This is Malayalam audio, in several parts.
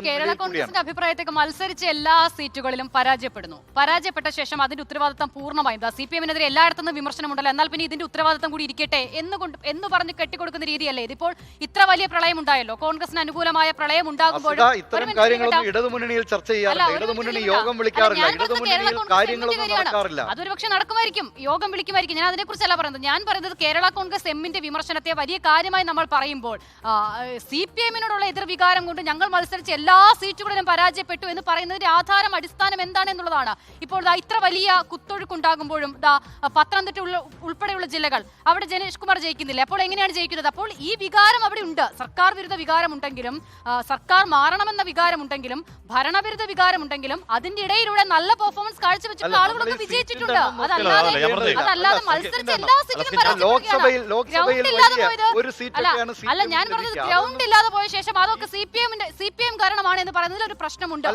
കേരള കോൺഗ്രസിന്റെ അഭിപ്രായത്തേക്ക് മത്സരിച്ച എല്ലാ സീറ്റുകളിലും പരാജയപ്പെട്ട ശേഷം അതിന്റെ ഉത്തരവാദിത്തം പൂർണ്ണമായും CPM-നെതിരെ എല്ലായിടത്തും വിമർശനമുണ്ടല്ലോ, എന്നാൽ പിന്നെ ഇതിന്റെ ഉത്തരവാദിത്തം കൂടി ഇരിക്കട്ടെ എന്ന് പറഞ്ഞ് കെട്ടിക്കൊടുക്കുന്ന രീതിയല്ലേ ഇതിപ്പോൾ? ഇത്ര വലിയ പ്രളയം ഉണ്ടായല്ലോ, കോൺഗ്രസിന് അനുകൂലമായ പ്രളയം ഉണ്ടാകുമ്പോഴും ഇത്തരം കാര്യങ്ങളൊന്നും ഇടതുമുന്നണിയിൽ ചർച്ച ചെയ്യാറില്ല, ഇടതുമുന്നണി യോഗം വിളിക്കാറില്ല, ഇടതുമുന്നണിയിൽ കാര്യങ്ങളൊന്നും നടക്കാറില്ല. അതൊരു പക്ഷെ നടക്കുമായിരിക്കും, യോഗം വിളിക്കുമായിരിക്കും. ഞാൻ അതിനെക്കുറിച്ചല്ല പറയുന്നത്. ഞാൻ പറയുന്നത് കേരള കോൺഗ്രസ് എമ്മിന്റെ വിമർശനത്തെ വലിയ കാര്യമായി നമ്മൾ പറയുമ്പോൾ CPM-നോടുള്ള എതിർവികാരം കൊണ്ട് ഞങ്ങൾ മത്സരിച്ച എല്ലാ സീറ്റുകളിലും പരാജയപ്പെട്ടു എന്ന് പറയുന്നതിന്റെ ആധാരം അടിസ്ഥാനം എന്താണെന്നുള്ളതാണ്. ഇപ്പോൾ ഇത്ര വലിയ കുത്തൊഴുക്കുണ്ടാകുമ്പോഴും പത്തനംതിട്ട ഉൾപ്പെടെയുള്ള ജില്ലകൾ അവിടെ ജനേഷ് കുമാർ ജയിക്കുന്നില്ല. അപ്പോൾ എങ്ങനെയാണ് ജയിക്കുന്നത്? അപ്പോൾ ഈ വികാരം അവിടെ ഉണ്ട്. സർക്കാർ വിരുദ്ധ വികാരമുണ്ടെങ്കിലും, സർക്കാർ മാറണമെന്ന വികാരമുണ്ടെങ്കിലും, ഭരണവിരുദ്ധ വികാരമുണ്ടെങ്കിലും അതിന്റെ ഇടയിലൂടെ നല്ല പെർഫോമൻസ് കാഴ്ചവെച്ചിട്ടുള്ള ആളുകളൊക്കെ വിജയിച്ചിട്ടുണ്ട്. അതല്ലാതെ മത്സരിച്ച എല്ലാ സീറ്റിലും അല്ല, ഞാൻ പറഞ്ഞത് ഗ്രൗണ്ട് ഇല്ലാതെ പോയ ശേഷം അതൊക്കെ CPM കാരണമാണ് എന്ന് പറയുന്നതിൽ ഒരു പ്രശ്നമുണ്ട്.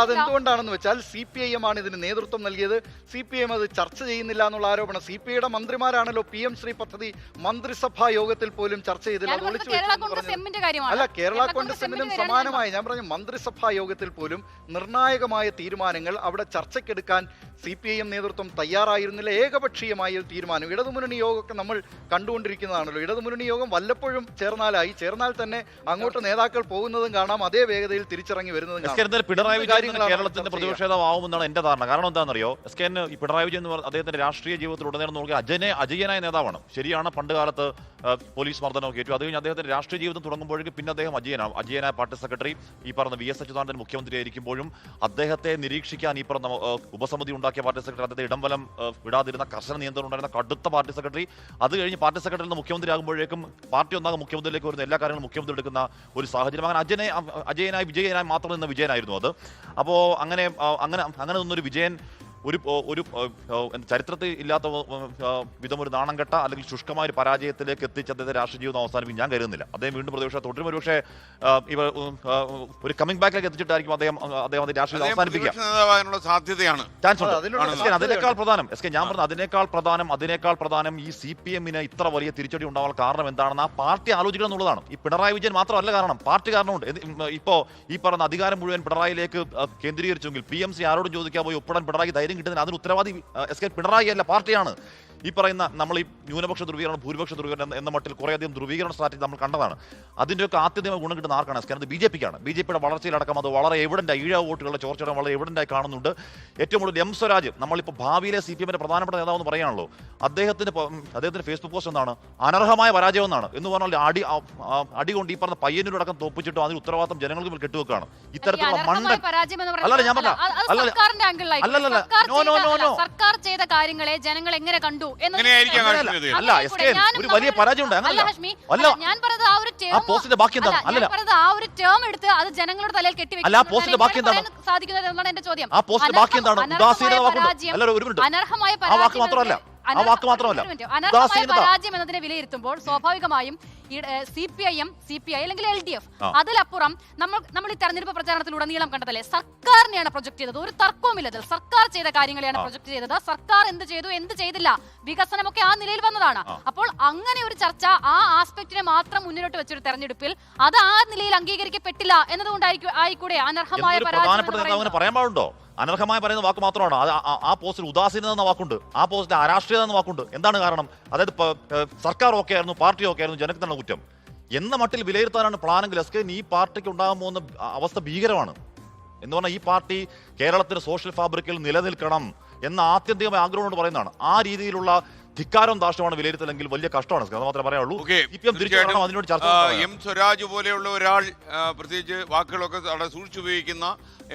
അതെന്തുകൊണ്ടാണെന്ന് വെച്ചാൽ CPIM ആണ് ഇതിന് നേതൃത്വം നൽകിയത്. CPM അത് ചർച്ച ചെയ്യുന്നില്ല എന്നുള്ള ആരോപണം. CPIയുടെ മന്ത്രിമാരാണല്ലോ PM ശ്രീ പദ്ധതി മന്ത്രിസഭാ യോഗത്തിൽ പോലും ചർച്ച ചെയ്തില്ല. അല്ല, കേരള കോൺഗ്രസ് എമ്മിനും സമാനമായി ഞാൻ പറഞ്ഞു, മന്ത്രിസഭാ യോഗത്തിൽ പോലും നിർണായകമായ തീരുമാനങ്ങൾ അവിടെ ചർച്ചയ്ക്കെടുക്കാൻ CPIM നേതൃത്വം തയ്യാറായിരുന്നില്ല. ഏകപക്ഷീയമായ ഒരു തീരുമാനം. ഇടതുമുന്നണി യോഗമൊക്കെ നമ്മൾ കണ്ടുകൊണ്ടിരിക്കുന്നതാണല്ലോ. ഇടതുമുന്നണി യോഗം വല്ലപ്പോഴും ചേർന്നാൽ തന്നെ അങ്ങോട്ട് നേതാക്കൾ പോകുന്നതും കാണാം, അതേ വേഗതയിൽ തിരിച്ചിറങ്ങി വരുന്നതും കാണാം. പിണറായി വിജയൻ കേരളത്തിന്റെ പ്രതിപക്ഷമാവുമെന്നാണ് എന്റെ ധാരണ. കാരണം എന്താണെന്നറിയോ, പിണറായി വിജയൻ അദ്ദേഹത്തിന്റെ രാഷ്ട്രീയ ജീവിതത്തിൽ ഉടനീളം നോക്കി അജയനായ നേതാവാണ്. ശരിയാണ്, പണ്ട് കാലത്ത് പോലീസ് മർദ്ദനമൊക്കെ ഏറ്റു. അത് കഴിഞ്ഞ് അദ്ദേഹത്തിന്റെ രാഷ്ട്രീയ ജീവിതം തുടങ്ങുമ്പോഴേക്കും പിന്നെ അദ്ദേഹം അജയനായ പാർട്ടി സെക്രട്ടറി. ഈ പറഞ്ഞ VS അച്യുതാനന്ദൻ മുഖ്യമന്ത്രി ആയിരിക്കുമ്പോഴും അദ്ദേഹത്തെ നിരീക്ഷിക്കാൻ ഈ പറഞ്ഞ ഉപസമിതി ഉണ്ടാക്കിയ പാർട്ടി സെക്രട്ടറി, അദ്ദേഹത്തെ ഇടംവലം വിടാതിരുന്ന, കർശന നിയന്ത്രണം ഉണ്ടായിരുന്ന കടുത്ത പാർട്ടി സെക്രട്ടറി. അത് കഴിഞ്ഞ് പാർട്ടി സെക്രട്ടറിയിൽ നിന്ന് മുഖ്യമന്ത്രി ആകുമ്പോഴേക്കും പാർട്ടി ഒന്നാകെ മുഖ്യമന്ത്രിയിലേക്ക് വരുന്ന എല്ലാ കാര്യങ്ങളും മുഖ്യമന്ത്രി എടുക്കുന്ന ഒരു സാഹചര്യം. അങ്ങനെ അജയനായി വിജയനായി മാത്രം നിന്ന വിജയനായിരുന്നു അത്. അപ്പോൾ അങ്ങനെ നിന്നൊരു വിജയൻ ഒരു ചരിത്രത്തിൽ ഇല്ലാത്ത വിധം ഒരു നാണം കെട്ട അല്ലെങ്കിൽ ശുഷ്കമായ ഒരു പരാജയത്തിലേക്ക് എത്തിച്ച് അദ്ദേഹത്തെ രാഷ്ട്രീയ ജീവിതം അവസാനിപ്പിക്കും ഞാൻ കരുതുന്നില്ല. അദ്ദേഹം വീണ്ടും പ്രതിപക്ഷ തുടരും. ഒരുപക്ഷെ ഒരു കമ്മിങ് ബാക്കിലേക്ക് എത്തിച്ചിട്ടായിരിക്കും അദ്ദേഹം രാഷ്ട്രീയം അവസാനിപ്പിക്കുക. ചാൻസ് ഉണ്ട്. അതിനേക്കാൾ പ്രധാനം ഞാൻ പറഞ്ഞു, അതിനേക്കാൾ പ്രധാനം ഈ CPM-ന് ഇത്ര വലിയ തിരിച്ചടി ഉണ്ടാവാൻ കാരണം എന്താണെന്ന് ആ പാർട്ടി ആലോചിക്കണം എന്നുള്ളതാണ്. ഈ പിണറായി വിജയൻ മാത്രമല്ല കാരണം, പാർട്ടി കാരണമുണ്ട്. ഇപ്പോ ഈ പറഞ്ഞ അധികാരം മുഴുവൻ പിണറായിലേക്ക് കേന്ദ്രീകരിച്ചെങ്കിൽ PMC ആരോടും ചോദിക്കാൻ പോയി ഒപ്പിടാൻ പിണറായി ധൈര്യം കിട്ടുന്നതിന് അതിന് ഉത്തരവാദി പിണറായി അല്ല, പാർട്ടിയാണ്. ഈ പറയുന്ന നമ്മൾ ഈ ന്യൂനപക്ഷ ധ്രുവീകരണം, ഭൂരിപക്ഷ ധ്രുവീകരണം എന്ന മട്ടിൽ കുറേയധികം ധ്രുവീകരണ സ്ട്രാറ്റജി നമ്മൾ കണ്ടതാണ്. അതിൻ്റെയൊക്കെ ആദ്യമായി ഗുണം കിട്ടുന്ന ആർക്കാണ്? അത് BJP-ക്കാണ്. BJP-യുടെ വളർച്ചയിലടക്കം അത് വളരെ എവിഡൻ്റായി, ഈഴ വോട്ടുകളുടെ ചോർച്ചയുടെ വളരെ എവിഡൻ്റായി കാണുന്നുണ്ട്. ഏറ്റവും കൂടുതൽ M സ്വരാജ്, നമ്മളിപ്പോൾ ഭാവിയിലെ CPM-ന്റെ പ്രധാനപ്പെട്ട നേതാവെന്ന് പറയാണല്ലോ, അദ്ദേഹത്തിന്റെ ഫേസ്ബുക്ക് പോസ്റ്റ് എന്താണ്? അനർഹമായ പരാജയം എന്നാണ്. എന്ന് പറഞ്ഞാൽ അടി കൊണ്ട് ഈ പറഞ്ഞ പയ്യന്നൂരടക്കം തോപ്പിച്ചിട്ടും അതിന് ഉത്തരവാദിത്തം ജനങ്ങൾക്ക് കെട്ടുവെക്കാണ്. ഇത്തരത്തിലുള്ള മണ്ണൻ അല്ലല്ല ഞാൻ പറഞ്ഞ സർക്കാർ ചെയ്ത കാര്യങ്ങളെ ജനങ്ങൾ എങ്ങനെ കണ്ടു അല്ല ഒരു വലിയ പരാജയം ഉണ്ട്. ഞാൻ പറഞ്ഞത് ആ ഒരു ടേം എടുത്ത് അത് ജനങ്ങളുടെ തലയിൽ കെട്ടിവെക്കാൻ സാധിക്കുന്നത് എന്നാണ് എന്റെ ചോദ്യം. ആ പോസ്റ്റ് ബാക്കി എന്താണ്? അനർഹമായ പരാജയം എന്നതിനെ വിലയിരുത്തുമ്പോൾ സ്വാഭാവികമായും CPI അല്ലെങ്കിൽ LDF അതിലപ്പുറം നമ്മൾ ഈ തെരഞ്ഞെടുപ്പ് പ്രചാരണത്തിലുടനീളം കണ്ടതല്ലേ, സർക്കാരിനെയാണ് പ്രൊജക്ട് ചെയ്തത്. ഒരു തർക്കവുമില്ല, സർക്കാർ ചെയ്ത കാര്യങ്ങളെയാണ് പ്രൊജക്ട് ചെയ്തത്. സർക്കാർ എന്ത് ചെയ്തു, എന്ത് ചെയ്തില്ല, വികസനമൊക്കെ ആ നിലയിൽ വന്നതാണ്. അപ്പോൾ അങ്ങനെ ഒരു ചർച്ച ആ ആസ്പെക്ടിനെ മാത്രം മുന്നിലോട്ട് വെച്ചൊരു തെരഞ്ഞെടുപ്പിൽ അത് ആ നിലയിൽ അംഗീകരിക്കപ്പെട്ടില്ല എന്നതുകൊണ്ടായിക്കൂടെ അനർഹമായ പരാജയം പറയാൻ പാടുണ്ടോ? അനർഹമായി പറയുന്ന വാക്ക് മാത്രമാണ്. ആ പോസ്റ്റിൽ ഉദാസീനത എന്ന വാക്കുണ്ട്, ആ പോസ്റ്റിൽ അരാഷ്ട്രീയത എന്ന വാക്കുണ്ട്. എന്താണ് കാരണം? അതായത് സർക്കാർ ഓക്കെ ആയിരുന്നു, പാർട്ടി ഓക്കെ ആയിരുന്നു, ജനത്തിന് കുറ്റം എന്ന മട്ടിൽ വിലയിരുത്താനാണ് പ്ലാനെങ്കിൽ ഈ പാർട്ടിക്ക് ഉണ്ടാകാൻ പോകുന്ന അവസ്ഥ ഭീകരമാണ്. എന്ന് പറഞ്ഞാൽ ഈ പാർട്ടി കേരളത്തിന്റെ സോഷ്യൽ ഫാബ്രിക്കിൽ നിലനിൽക്കണം എന്ന ആത്യന്തികമായ ആഗ്രഹം പറയുന്നതാണ്. ആ രീതിയിലുള്ള ധിക്കാരം ദാഷ്ടമാണ് വിലയിരുത്തലെങ്കിൽ വലിയ കഷ്ടമാണ്. അത് മാത്രമേ പറയാനുള്ളൂ. M സ്വരാജ് പോലെയുള്ള ഒരാൾ, പ്രത്യേകിച്ച് വാക്കുകളൊക്കെ അവിടെ സൂക്ഷിച്ചുപയോഗിക്കുന്ന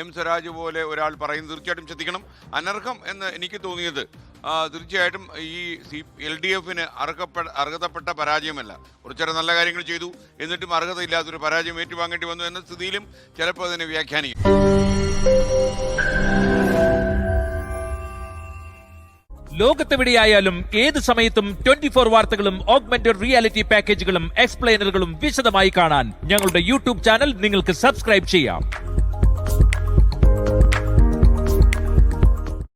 M സ്വരാജ് പോലെ ഒരാൾ പറയുന്നത് തീർച്ചയായിട്ടും ശ്രദ്ധിക്കണം. അനർഹം എന്ന് എനിക്ക് തോന്നിയത് തീർച്ചയായിട്ടും ഈ LDF-ന് അർഹതപ്പെട്ട പരാജയമല്ല. കുറച്ചേറെ നല്ല കാര്യങ്ങൾ ചെയ്തു, എന്നിട്ടും അർഹതയില്ലാത്തൊരു പരാജയം ഏറ്റുവാങ്ങേണ്ടി വന്നു എന്ന സ്ഥിതിയിലും ചിലപ്പോൾ അതിനെ വ്യാഖ്യാനിക്കും. ലോകത്തെവിടെയായാലും ഏത് സമയത്തും 24 വാർത്തകളും ഓഗ്മെന്റഡ് റിയാലിറ്റി പാക്കേജുകളും എക്സ്പ്ലെയിനറുകളും വിശദമായി കാണാൻ ഞങ്ങളുടെ YouTube ചാനൽ നിങ്ങൾക്ക് സബ്സ്ക്രൈബ് ചെയ്യാം.